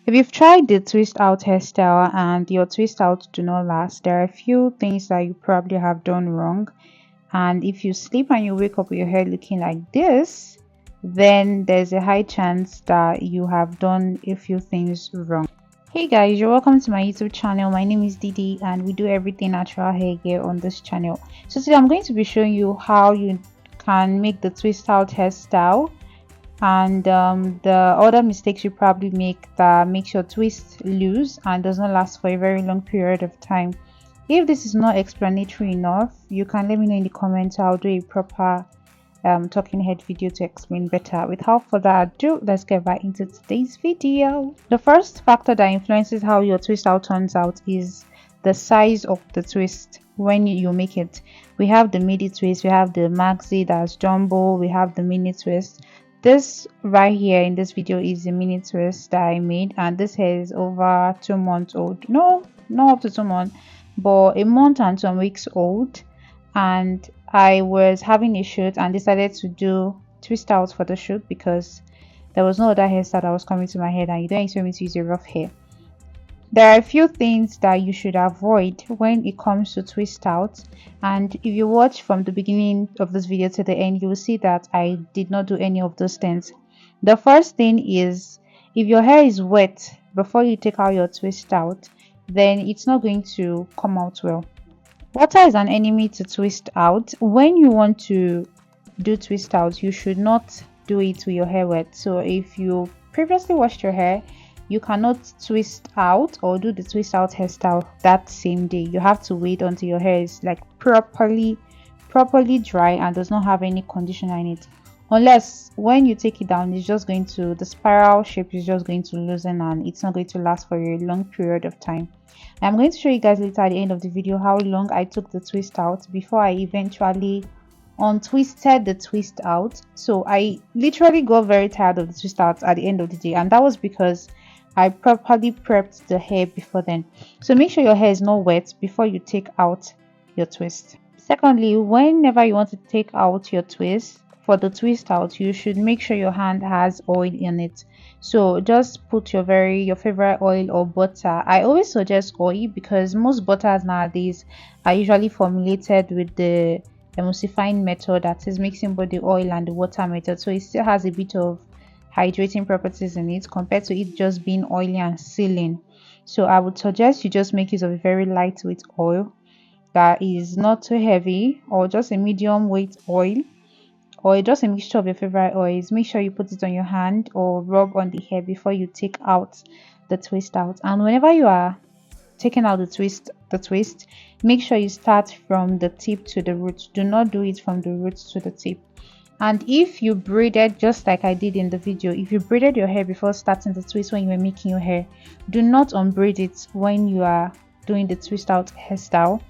If you've tried the twist out hairstyle and your twist out do not last, there are a few things that you probably have done wrong. And if you sleep and you wake up with your hair looking like this, then there's a high chance that you have done a few things wrong. Hey guys, you're welcome to my YouTube channel. My name is Didi and we do everything natural hair care on this channel. So today I'm going to be showing you how you can make the twist out hairstyle and the other mistakes you probably make that makes your twist loose and does not last for a very long period of time. If this is not explanatory enough, you can let me know in the comments. I'll do a proper talking head video to explain better. Without further ado, let's get right into today's video. The first factor that influences how your twist out turns out is the size of the twist when you make it. We have the midi twist, we have the maxi, that's jumbo, we have the mini twist. This right here in this video is the mini twist that I made, and this hair is over 2 months old. No, not up to 2 months, but a month and some weeks old. And I was having a shoot and decided to do twist out for the shoot because there was no other hairstyle that was coming to my head, and you don't expect me to use a rough hair. There are a few things that you should avoid when it comes to twist out, and if you watch from the beginning of this video to the end, you will see that I did not do any of those things. The first thing is, if your hair is wet before you take out your twist out, then it's not going to come out well. Water is an enemy to twist out. When you want to do twist out, you should not do it with your hair wet. So if you previously washed your hair, you cannot twist out or do the twist out hairstyle that same day. You have to wait until your hair is like properly dry and does not have any conditioner in it. Unless when you take it down, it's just going to, the spiral shape is just going to loosen and it's not going to last for a long period of time. I'm going to show you guys later at the end of the video how long I took the twist out before I eventually untwisted the twist out. So I literally got very tired of the twist out at the end of the day, and that was because I properly prepped the hair before then. So make sure your hair is not wet before you take out your twist. Secondly, whenever you want to take out your twist, for the twist out, you should make sure your hand has oil in it. So just put your favorite oil or butter. I always suggest oil because most butters nowadays are usually formulated with the emulsifying method, that is mixing both the oil and the water method, so it still has a bit of hydrating properties in it compared to it just being oily and sealing. So I would suggest you just make use of a very lightweight oil that is not too heavy, or just a medium weight oil, or just a mixture of your favorite oils. Make sure you put it on your hand or rub on the hair before you take out the twist out. And whenever you are taking out the twist, make sure you start from the tip to the root. Do not do it from the root to the tip. And if you braided, just like I did in the video, if you braided your hair before starting the twist when you were making your hair, do not unbraid it when you are doing the twist out hairstyle,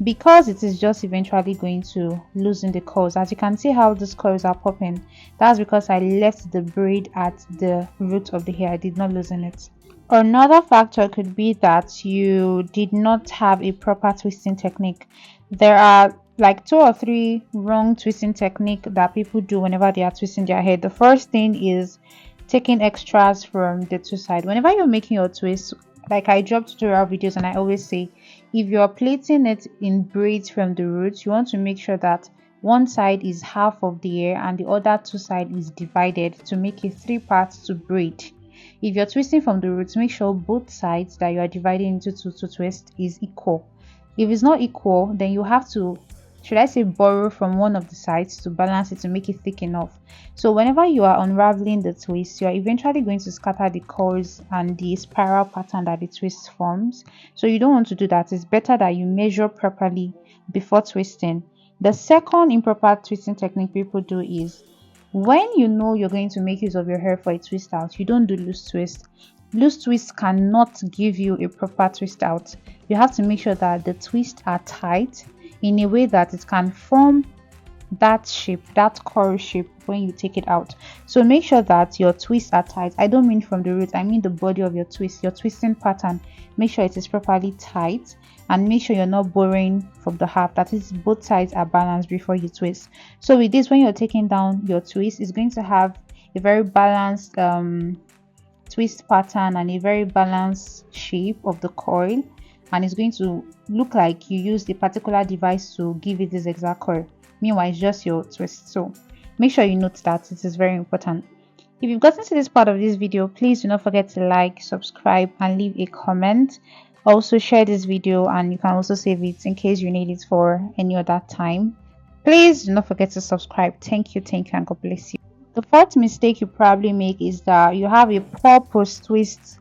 because it is just eventually going to loosen the curls. As you can see how these curls are popping, that's because I left the braid at the root of the hair. I did not loosen it. Another factor could be that you did not have a proper twisting technique. There are like 2 or 3 wrong twisting technique that people do whenever they are twisting their hair. The first thing is taking extras from the two sides. Whenever you're making your twist, like I drop tutorial videos and I always say, if you're plaiting it in braids from the roots, you want to make sure that one side is half of the hair and the other 2 sides is divided to make it 3 parts to braid. If you're twisting from the roots, make sure both sides that you are dividing into 2 to twist is equal. If it's not equal, then you have to, should I say, borrow from one of the sides to balance it to make it thick enough. So whenever you are unraveling the twist, you are eventually going to scatter the curls and the spiral pattern that the twist forms. So you don't want to do that. It's better that you measure properly before twisting. The second improper twisting technique people do is, when you know you're going to make use of your hair for a twist out, you don't do loose twist. Loose twists cannot give you a proper twist out. You have to make sure that the twists are tight in a way that it can form that shape, that curl shape, when you take it out. So make sure that your twists are tight. I don't mean from the root, I mean the body of your twist, your twisting pattern. Make sure it is properly tight, and make sure you're not borrowing from the half, that is both sides are balanced before you twist. So with this, when you're taking down your twist, it's going to have a very balanced twist pattern and a very balanced shape of the coil, and it's going to look like you used a particular device to give it this exact coil. Meanwhile, it's just your twist. So make sure you note that it is very important. If you've gotten to this part of this video, please do not forget to like, subscribe, and leave a comment. Also share this video, and you can also save it in case you need it for any other time. Please do not forget to subscribe. Thank you, and God bless you. The fourth mistake you probably make is that you have a poor post twist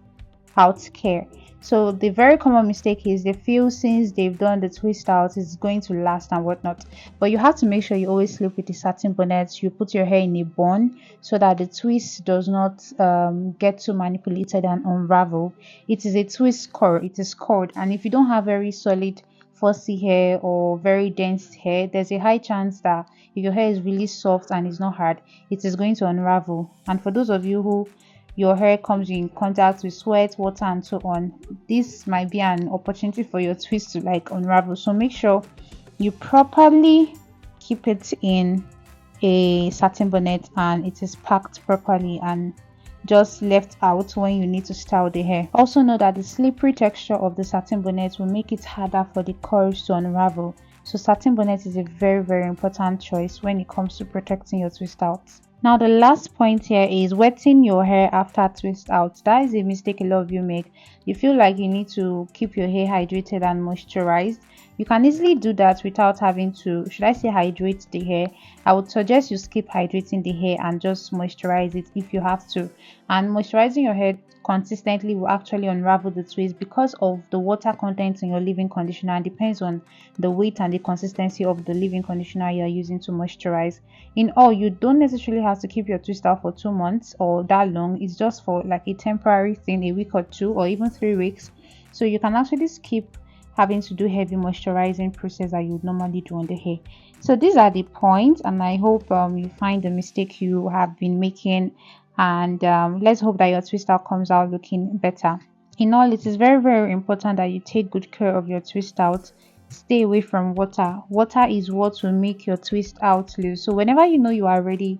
out care. So the very common mistake is they feel since they've done the twist out it's going to last and whatnot, but you have to make sure you always sleep with the satin bonnet. You put your hair in a bun so that the twist does not get too manipulated and unravel. It is a twist cord, it is cord, and if you don't have very solid 4C hair or very dense hair, there's a high chance that if your hair is really soft and it's not hard, it is going to unravel. And for those of you who your hair comes in contact with sweat, water, and so on, this might be an opportunity for your twist to like unravel. So make sure you properly keep it in a satin bonnet and it is packed properly and just left out when you need to style the hair. Also know that the slippery texture of the satin bonnet will make it harder for the coils to unravel. So satin bonnet is a very important choice when it comes to protecting your twist out. Now the last point here is wetting your hair after twist out. That is a mistake a lot of you make. You feel like you need to keep your hair hydrated and moisturized. You can easily do that without having to, should I say, hydrate the hair. I would suggest you skip hydrating the hair and just moisturize it if you have to. And moisturizing your hair consistently will actually unravel the twist because of the water content in your leave-in conditioner, and depends on the weight and the consistency of the leave-in conditioner you are using to moisturize. In all, you don't necessarily have to keep your twist out for 2 months or that long. It's just for like a temporary thing, a week or 2 or even 3 weeks. So you can actually skip having to do heavy moisturizing process that you would normally do on the hair. So these are the points, and I hope you find the mistake you have been making, and let's hope that your twist out comes out looking better. In all, it is very important that you take good care of your twist out. Stay away from water. Water is what will make your twist out loose. So whenever you know you are ready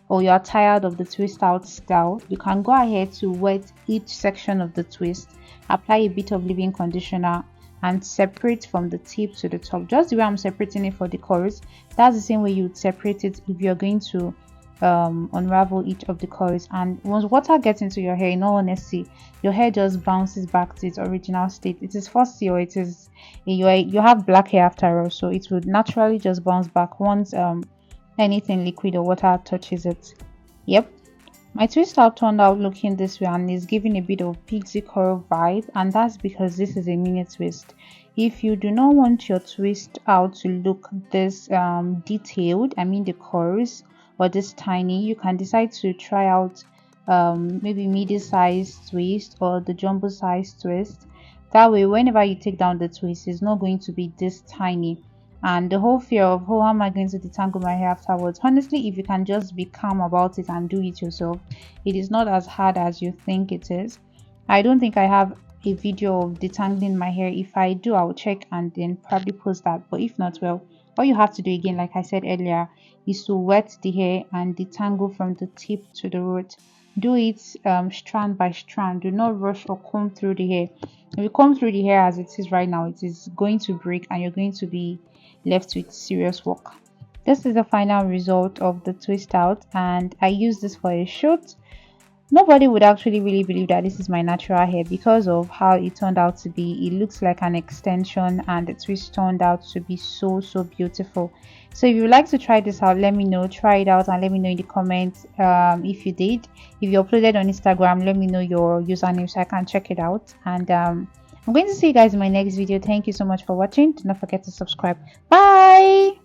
or you are tired of the twist out style, you can go ahead to wet each section of the twist, apply a bit of leave-in conditioner, and separate from the tip to the top, just the way I'm separating it for the coils. That's the same way you would separate it if you're going to unravel each of the coils. And once water gets into your hair, in all honesty, your hair just bounces back to its original state. It is 4C, or it is you have black hair after all, so it would naturally just bounce back once anything liquid or water touches it. Yep, my twist out turned out looking this way and is giving a bit of pixie curl vibe, and that's because this is a mini twist. If you do not want your twist out to look this detailed, I mean the curls, or this tiny, you can decide to try out maybe midi-sized twist or the jumbo size twist. That way whenever you take down the twist, it's not going to be this tiny. And the whole fear of, oh, how am I going to detangle my hair afterwards? Honestly, if you can just be calm about it and do it yourself, it is not as hard as you think it is. I don't think I have a video of detangling my hair. If I do, I'll check and then probably post that. But if not, well, all you have to do, again, like I said earlier, is to wet the hair and detangle from the tip to the root. Do it strand by strand. Do not rush or comb through the hair. If you comb through the hair as it is right now, it is going to break and you're going to be left with serious work. This is the final result of the twist out, and I use this for a shoot. Nobody would actually really believe that this is my natural hair because of how it turned out to be. It looks like an extension, and the twist turned out to be so beautiful. So if you would like to try this out, let me know. Try it out and let me know in the comments if you did. If you uploaded on Instagram, let me know your username so I can check it out. And I'm going to see you guys in my next video. Thank you so much for watching. Do not forget to subscribe. Bye.